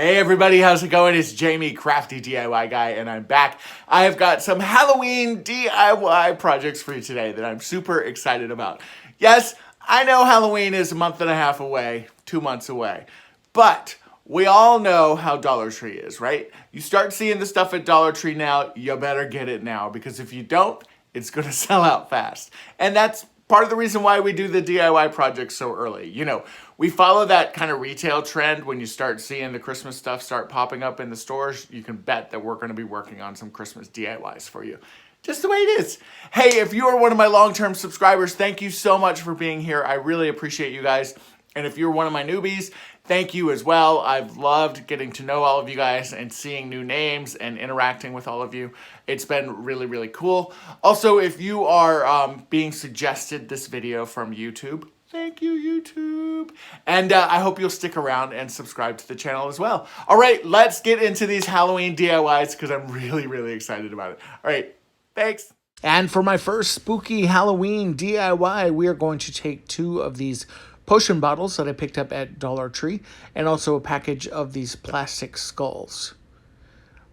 Hey everybody, how's it going? It's Jamie, Crafty DIY Guy, and I'm back. I have got some Halloween DIY projects for you today that I'm super excited about. Yes, I know Halloween is a month and a half away, 2 months away, but we all know how Dollar Tree is, right? You start seeing the stuff at Dollar Tree now, you better get it now, because if you don't, it's gonna sell out fast. And that's part of the reason why we do the DIY projects so early. You know, we follow that kind of retail trend. When you start seeing the Christmas stuff start popping up in the stores, you can bet that we're going to be working on some Christmas DIYs for you. Just the way it is. Hey, if you are one of my long-term subscribers, thank you so much for being here. I really appreciate you guys. And if you're one of my newbies, thank you as well. I've loved getting to know all of you guys and seeing new names and interacting with all of you. It's been really, really cool. Also, if you are being suggested this video from YouTube, thank you, YouTube. And I hope you'll stick around and subscribe to the channel as well. All right, let's get into these Halloween DIYs because I'm really, really excited about it. All right, thanks. And for my first spooky Halloween DIY, we are going to take 2 of these potion bottles that I picked up at Dollar Tree and also a package of these plastic skulls.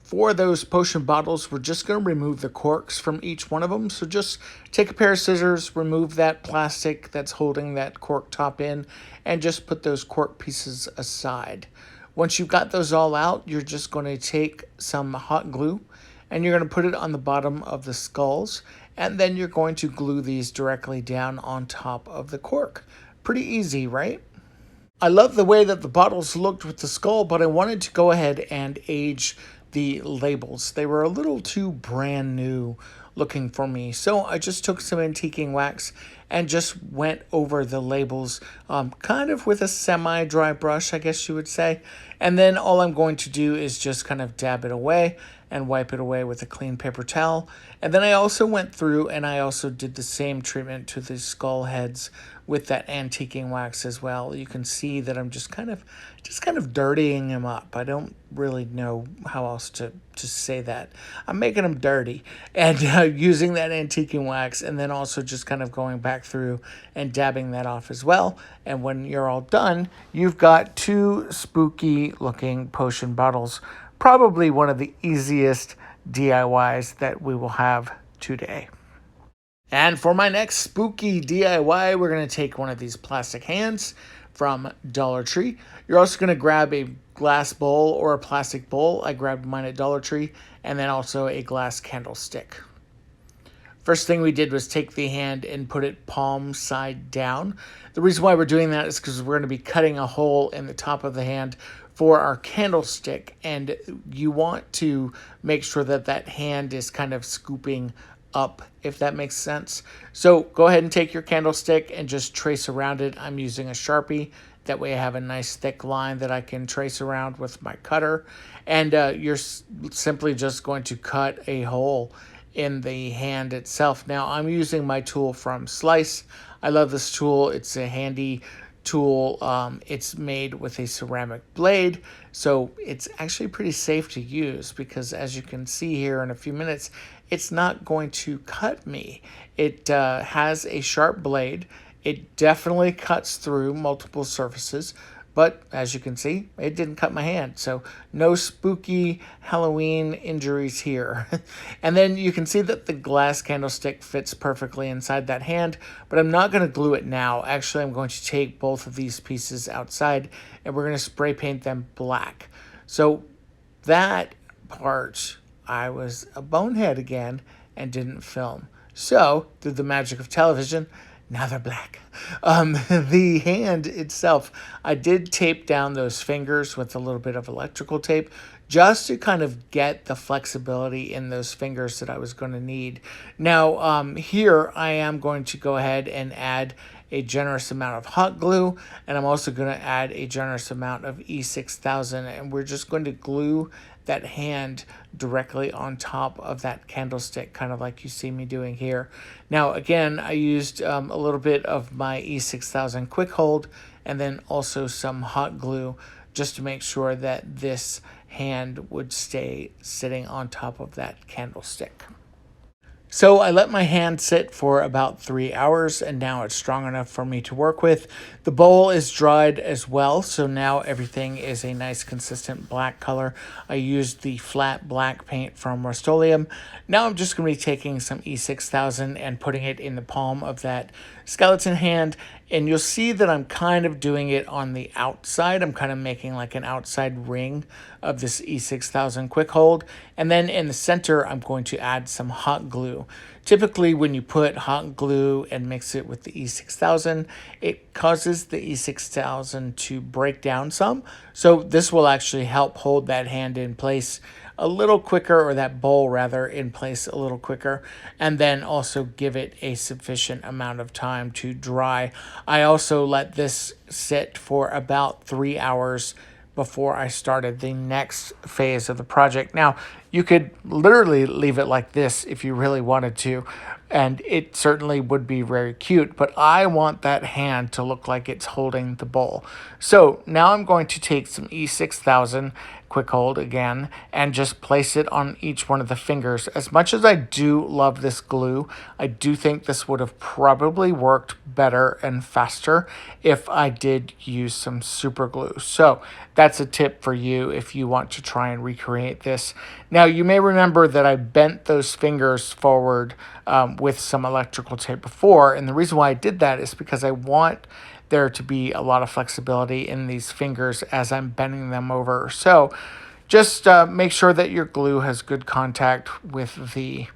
For those potion bottles, we're just going to remove the corks from each one of them. So just take a pair of scissors, remove that plastic that's holding that cork top in, and just put those cork pieces aside. Once you've got those all out, you're just going to take some hot glue and you're going to put it on the bottom of the skulls, and then you're going to glue these directly down on top of the cork. Pretty easy, right? I love the way that the bottles looked with the skull, but I wanted to go ahead and age the labels. They were a little too brand new looking for me. So I just took some antiquing wax and just went over the labels kind of with a semi-dry brush, I guess you would say. And then all I'm going to do is just kind of dab it away and wipe it away with a clean paper towel. And then I also went through and I also did the same treatment to the skull heads with that antiquing wax as well. You can see that I'm just kind of dirtying them up. I don't really know how else to say that. I'm making them dirty and using that antiquing wax, and then also just kind of going back through and dabbing that off as well. And when you're all done, you've got 2 spooky looking potion bottles. Probably one of the easiest DIYs that we will have today. And for my next spooky DIY, we're going to take one of these plastic hands from Dollar Tree. You're also going to grab a glass bowl or a plastic bowl. I grabbed mine at Dollar Tree, and then also a glass candlestick. First thing we did was take the hand and put it palm side down. The reason why we're doing that is because we're going to be cutting a hole in the top of the hand for our candlestick, and you want to make sure that that hand is kind of scooping up, if that makes sense. So go ahead and take your candlestick and just trace around it. I'm using a Sharpie. That way I have a nice thick line that I can trace around with my cutter. And you're simply just going to cut a hole in the hand itself. Now I'm using my tool from Slice. I love this tool. It's a handy tool. It's made with a ceramic blade, so it's actually pretty safe to use because, as you can see here in a few minutes, it's not going to cut me. It has a sharp blade. It definitely cuts through multiple surfaces, but as you can see, it didn't cut my hand, so no spooky Halloween injuries here. And then you can see that the glass candlestick fits perfectly inside that hand, but I'm not going to glue it now. Actually, I'm going to take both of these pieces outside, and we're going to spray paint them black. So that part, I was a bonehead again and didn't film. So, through the magic of television, now they're black. The hand itself, I did tape down those fingers with a little bit of electrical tape just to kind of get the flexibility in those fingers that I was going to need. Now, here I am going to go ahead and add a generous amount of hot glue, and I'm also going to add a generous amount of E6000, and we're just going to glue that hand directly on top of that candlestick, kind of like you see me doing here. Now, again, I used a little bit of my E6000 quick hold and then also some hot glue just to make sure that this hand would stay sitting on top of that candlestick. So I let my hand sit for about 3 hours, and now it's strong enough for me to work with. The bowl is dried as well, so now everything is a nice consistent black color. I used the flat black paint from Rust-Oleum. Now I'm just going to be taking some E6000 and putting it in the palm of that skeleton hand, and you'll see that I'm kind of doing it on the outside. I'm kind of making like an outside ring of this E6000 quick hold, and then in the center I'm going to add some hot glue. Typically when you put hot glue and mix it with the E6000, it causes the E6000 to break down some, so this will actually help hold that hand in place a little quicker, or that bowl rather, in place a little quicker, and then also give it a sufficient amount of time to dry. I also let this sit for about 3 hours before I started the next phase of the project. Now, you could literally leave it like this if you really wanted to, and it certainly would be very cute, but I want that hand to look like it's holding the bowl. So now I'm going to take some E6000 quick hold again and just place it on each one of the fingers. As much as I do love this glue, I do think this would have probably worked better and faster if I did use some super glue. So that's a tip for you if you want to try and recreate this. Now you may remember that I bent those fingers forward with some electrical tape before, and the reason why I did that is because I want there to be a lot of flexibility in these fingers as I'm bending them over. So just make sure that your glue has good contact with the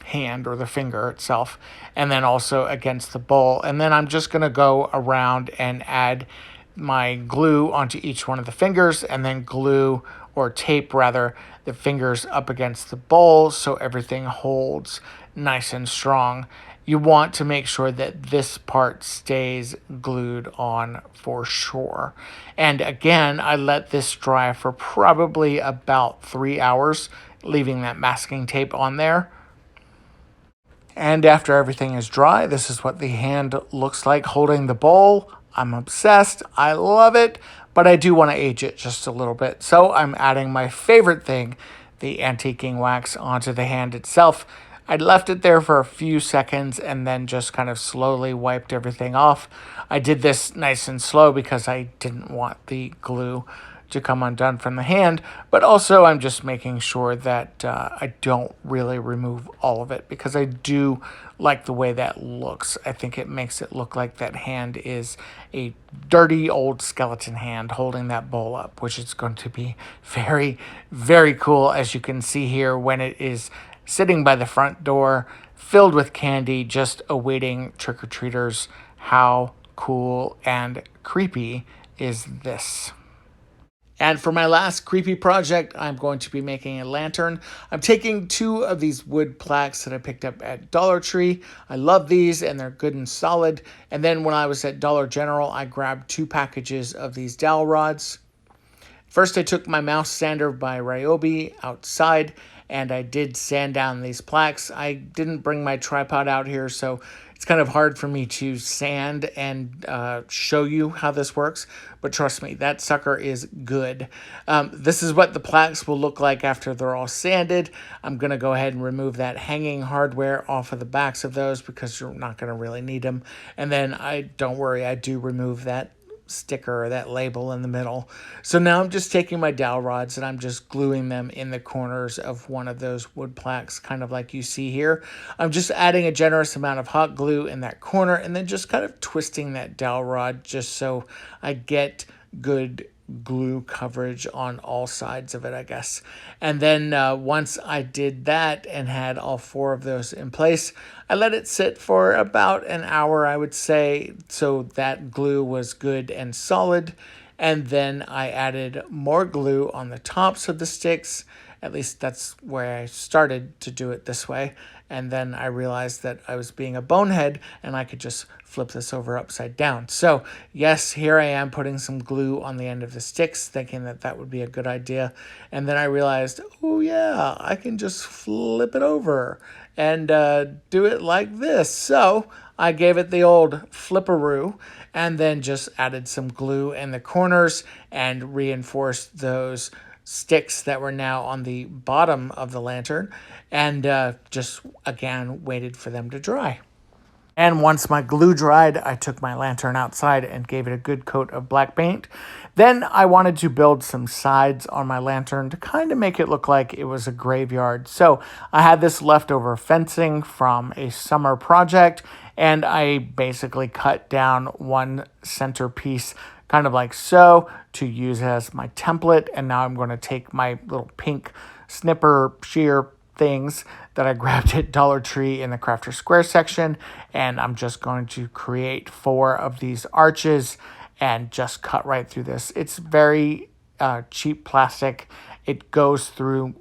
hand or the finger itself, and then also against the bowl. And then I'm just going to go around and add my glue onto each one of the fingers, and then glue, or tape rather, the fingers up against the bowl so everything holds nice and strong. You want to make sure that this part stays glued on for sure. And again, I let this dry for probably about 3 hours, leaving that masking tape on there. And after everything is dry, this is what the hand looks like holding the bowl. I'm obsessed. I love it, but I do want to age it just a little bit. So I'm adding my favorite thing, the antiquing wax, onto the hand itself. I left it there for a few seconds and then just kind of slowly wiped everything off. I did this nice and slow because I didn't want the glue to come undone from the hand, but also I'm just making sure that I don't really remove all of it, because I do like the way that looks. I think it makes it look like that hand is a dirty old skeleton hand holding that bowl up, which is going to be very, very cool, as you can see here when it is sitting by the front door, filled with candy, just awaiting trick-or-treaters. How cool and creepy is this? And for my last creepy project, I'm going to be making a lantern. I'm taking 2 of these wood plaques that I picked up at Dollar Tree. I love these and they're good and solid. And then when I was at Dollar General, I grabbed 2 packages of these dowel rods. First, I took my mouse sander by Ryobi outside, and I did sand down these plaques. I didn't bring my tripod out here, so it's kind of hard for me to sand and show you how this works, but trust me, that sucker is good. This is what the plaques will look like after they're all sanded. I'm going to go ahead and remove that hanging hardware off of the backs of those because you're not going to really need them. And then don't worry, I do remove that sticker or that label in the middle. So now I'm just taking my dowel rods and I'm just gluing them in the corners of one of those wood plaques, kind of like you see here. I'm just adding a generous amount of hot glue in that corner and then just kind of twisting that dowel rod just so I get good glue coverage on all sides of it, I guess. And then once I did that and had all 4 of those in place, I let it sit for about an hour, I would say, so that glue was good and solid. And then I added more glue on the tops of the sticks. At least that's where I started to do it this way. And then I realized that I was being a bonehead and I could just flip this over upside down. So yes, here I am putting some glue on the end of the sticks, thinking that that would be a good idea. And then I realized, oh yeah, I can just flip it over and do it like this. So I gave it the old flipperoo and then just added some glue in the corners and reinforced those sticks that were now on the bottom of the lantern, and just again waited for them to dry. And once my glue dried, I took my lantern outside and gave it a good coat of black paint. Then I wanted to build some sides on my lantern to kind of make it look like it was a graveyard. So I had this leftover fencing from a summer project, and I basically cut down one centerpiece kind of like so to use as my template. And now I'm going to take my little pink snipper shear things that I grabbed at Dollar Tree in the Crafter Square section, and I'm just going to create 4 of these arches and just cut right through this. It's very cheap plastic. It goes through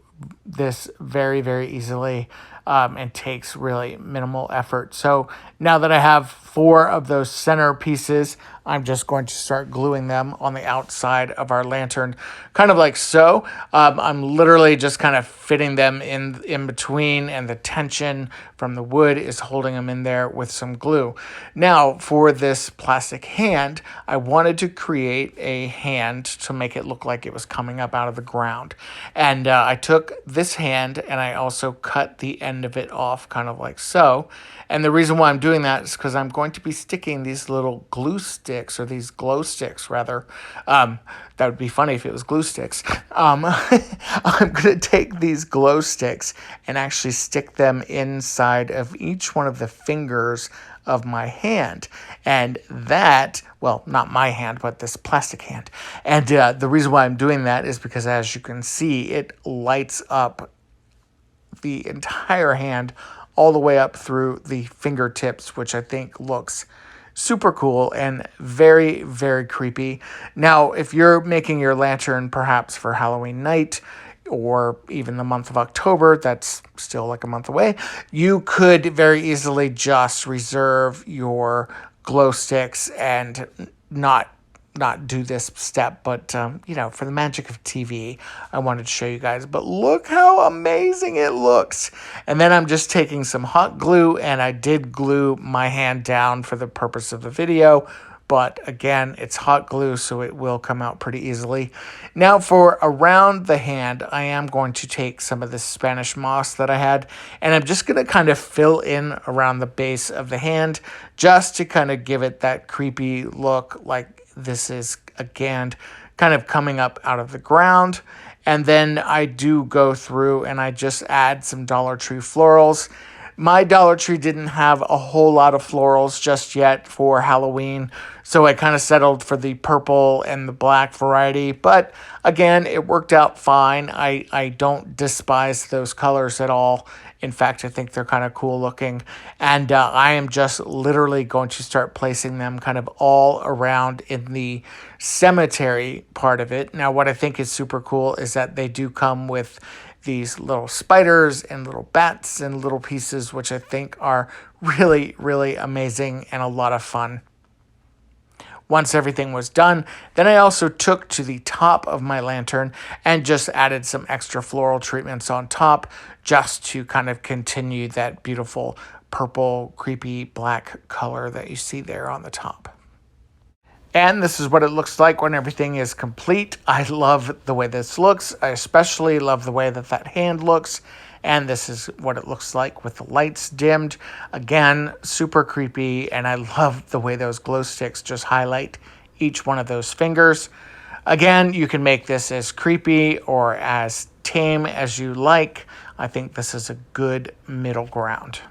this very, very easily and takes really minimal effort. So now that I have 4 of those center pieces, I'm just going to start gluing them on the outside of our lantern, kind of like so. I'm literally just kind of fitting them in between, and the tension from the wood is holding them in there with some glue. Now, for this plastic hand, I wanted to create a hand to make it look like it was coming up out of the ground. And I took this hand and I also cut the end of it off, kind of like so. And the reason why I'm doing that is because I'm going to be sticking these little glue sticks, or these glow sticks, rather. That would be funny if it was glue sticks. I'm going to take these glow sticks and actually stick them inside of each one of the fingers of my hand. And that, well, not my hand, but this plastic hand. And the reason why I'm doing that is because, as you can see, it lights up the entire hand all the way up through the fingertips, which I think looks super cool and very, very creepy. Now, if you're making your lantern perhaps for Halloween night or even the month of October, that's still like a month away, you could very easily just reserve your glow sticks and not do this step, but for the magic of TV, I wanted to show you guys. But look how amazing it looks. And then I'm just taking some hot glue, and I did glue my hand down for the purpose of the video, but again, it's hot glue, so it will come out pretty easily. Now, for around the hand, I am going to take some of this Spanish moss that I had, and I'm just going to kind of fill in around the base of the hand, just to kind of give it that creepy look, like this is, again, kind of coming up out of the ground. And then I do go through and I just add some Dollar Tree florals. My Dollar Tree didn't have a whole lot of florals just yet for Halloween, so I kind of settled for the purple and the black variety. But again, it worked out fine. I don't despise those colors at all. In fact, I think they're kind of cool looking. And I am just literally going to start placing them kind of all around in the cemetery part of it. Now, what I think is super cool is that they do come with these little spiders and little bats and little pieces, which I think are really, really amazing and a lot of fun. Once everything was done, then I also took to the top of my lantern and just added some extra floral treatments on top, just to kind of continue that beautiful purple, creepy black color that you see there on the top. And this is what it looks like when everything is complete. I love the way this looks. I especially love the way that hand looks. And this is what it looks like with the lights dimmed. Again, super creepy. And I love the way those glow sticks just highlight each one of those fingers. Again, you can make this as creepy or as tame as you like. I think this is a good middle ground.